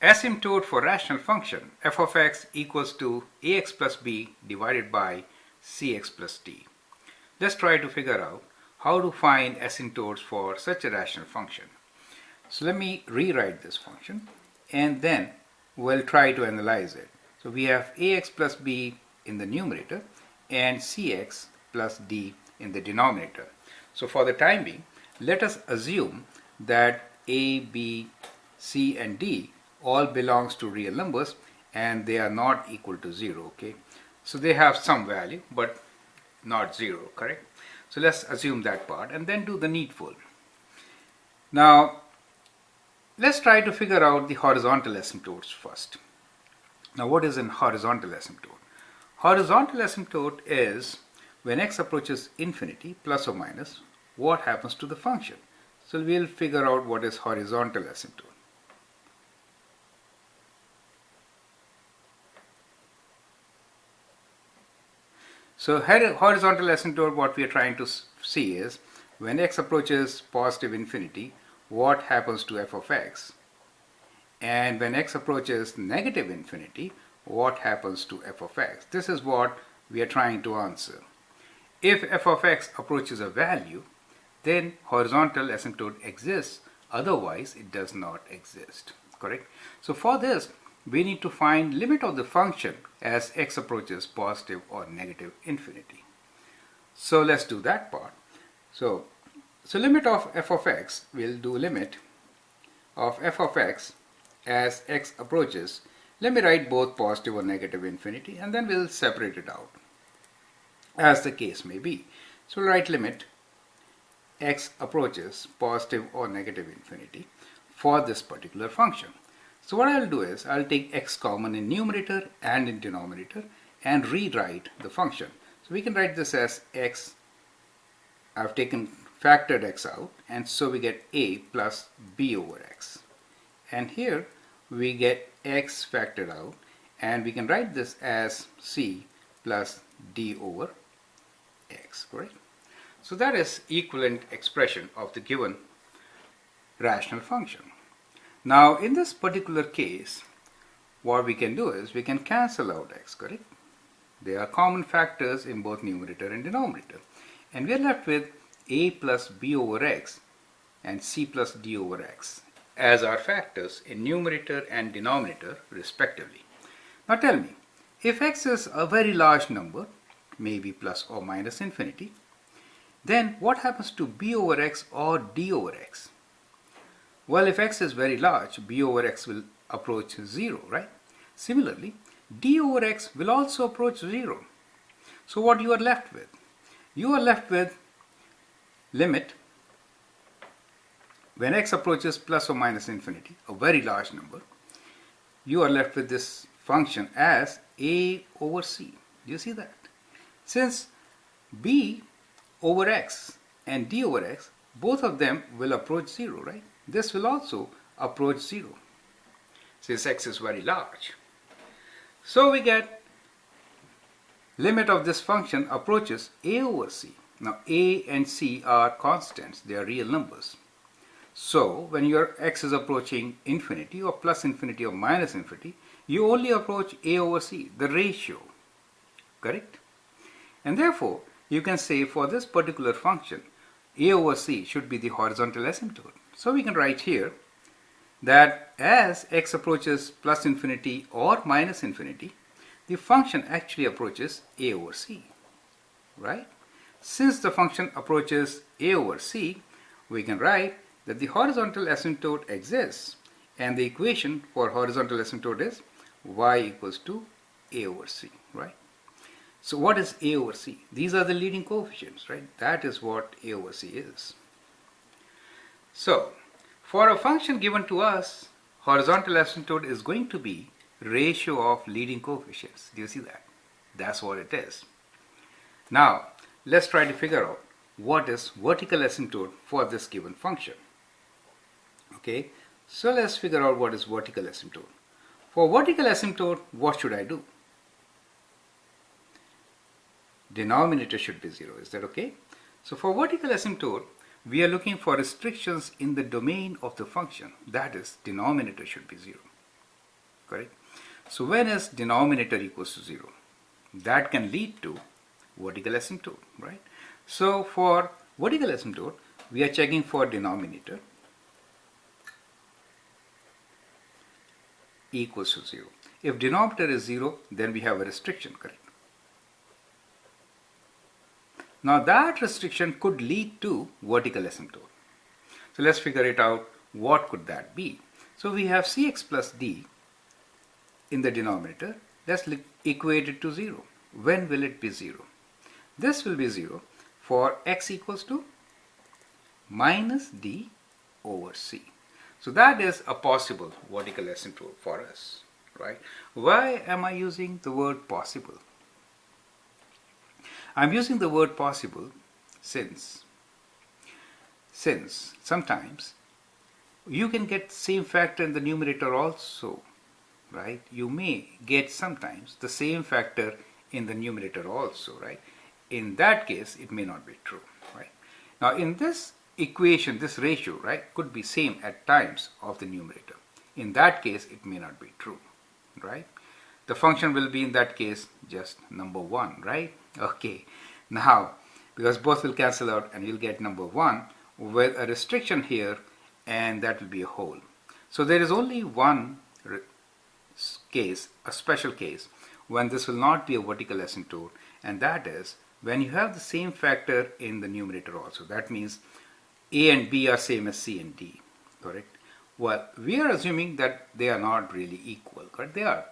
Asymptote for rational function f of x equals to ax plus b divided by cx plus d. Let's try to figure out how to find asymptotes for such a rational function. So let me rewrite this function and then we'll try to analyze it. So we have ax plus b in the numerator and cx plus d in the denominator. So for the time being, let us assume that a, b, c and d all belongs to real numbers and they are not equal to 0, okay? So they have some value but not 0, correct? So let's assume that part and then do the needful. Now let's try to figure out the horizontal asymptotes first. Now what is an horizontal asymptote? Horizontal asymptote is when x approaches infinity plus or minus, what happens to the function? So we'll figure out what is horizontal asymptote. So horizontal asymptote, what we are trying to see is when x approaches positive infinity, what happens to f of x? And when x approaches negative infinity, what happens to f of x? This is what we are trying to answer. If f of x approaches a value, then horizontal asymptote exists, otherwise it does not exist, correct? So for this, we need to find limit of the function as x approaches positive or negative infinity. So let's do that part. So limit of f of x, we'll do limit of f of x as x approaches. Let me write both positive or negative infinity and then we'll separate it out as the case may be. So we'll write limit x approaches positive or negative infinity for this particular function. So what I'll do is I'll take x common in numerator and in denominator and rewrite the function. So we can write this as x, I've taken factored x out, and so we get a plus b over x. And here we get x factored out and we can write this as c plus d over x, correct? So that is equivalent expression of the given rational function. Now in this particular case, what we can do is we can cancel out x, correct? There are common factors in both numerator and denominator. And we are left with a plus b over x and c plus d over x as our factors in numerator and denominator respectively. Now tell me, if x is a very large number, maybe plus or minus infinity, then what happens to b over x or d over x? Well, if x is very large, b over x will approach 0, right? Similarly, d over x will also approach 0. So what you are left with? You are left with limit when x approaches plus or minus infinity, a very large number, you are left with this function as a over c. Do you see that? Since b over x and d over x, both of them will approach 0, right? This will also approach 0 since x is very large. So we get limit of this function approaches a over c. Now a and c are constants, they are real numbers. So when your x is approaching infinity or plus infinity or minus infinity, you only approach a over c, the ratio, correct? And therefore you can say for this particular function, a over c should be the horizontal asymptote. So we can write here that as x approaches plus infinity or minus infinity, the function actually approaches a over c, right? Since the function approaches a over c, we can write that the horizontal asymptote exists and the equation for horizontal asymptote is y equals to a over c, right? So what is a over c? These are the leading coefficients, right? That is what a over c is. So for a function given to us, horizontal asymptote is going to be ratio of leading coefficients. Do you see that? That's what it is. Now let's try to figure out what is vertical asymptote for this given function. Okay, so let's figure out what is vertical asymptote. For vertical asymptote, what should I do? Denominator should be 0. Is that okay? So for vertical asymptote, we are looking for restrictions in the domain of the function. That is, denominator should be 0. correct? So when is denominator equals to 0? That can lead to vertical asymptote, right? So for vertical asymptote, we are checking for denominator equals to 0. If denominator is 0, then we have a restriction, correct? Now that restriction could lead to vertical asymptote. So let's figure it out. What could that be? So we have cx plus d in the denominator. Let's equate it to 0. When will it be 0? This will be 0 for x equals to minus d over c. So that is a possible vertical asymptote for us, right? Why am I using the word possible? I'm using the word possible since sometimes you can get same factor in the numerator also, right? You may get sometimes the same factor in the numerator also, right? In that case, it may not be true, right? Now in this equation, this ratio, right, could be same at times of the numerator. In that case, it may not be true, right? The function will be in that case just number 1, right? Okay, now because both will cancel out and you'll get number 1 with a restriction here, and that will be a whole. So there is only one case, a special case, when this will not be a vertical asymptote, and that is when you have the same factor in the numerator also. That means a and b are same as c and d, correct? Well, we are assuming that they are not really equal, correct? They are.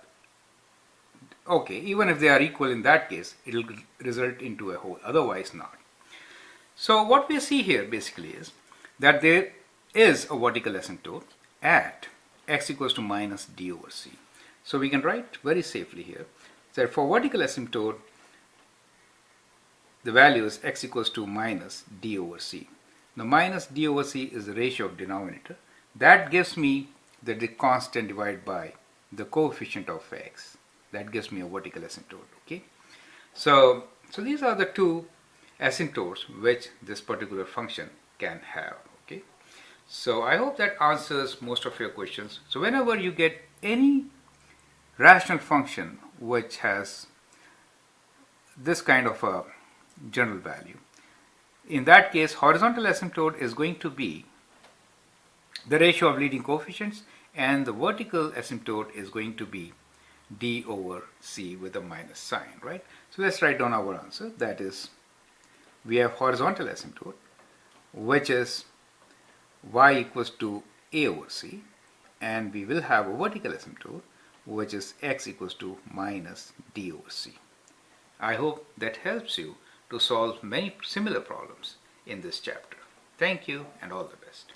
Okay, even if they are equal, in that case, it will result into a whole, otherwise not. So what we see here basically is that there is a vertical asymptote at x equals to minus d over c. So we can write very safely here that for vertical asymptote, the value is x equals to minus d over c. Now minus d over c is the ratio of denominator. That gives me the constant divided by the coefficient of x. That gives me a vertical asymptote, okay? So these are the two asymptotes which this particular function can have, okay? So I hope that answers most of your questions. So whenever you get any rational function which has this kind of a general value, in that case, horizontal asymptote is going to be the ratio of leading coefficients, and the vertical asymptote is going to be d over c with a minus sign, right? So let's write down our answer. That is, we have horizontal asymptote, which is y equals to a over c, and we will have a vertical asymptote, which is x equals to minus d over c. I hope that helps you to solve many similar problems in this chapter. Thank you and all the best.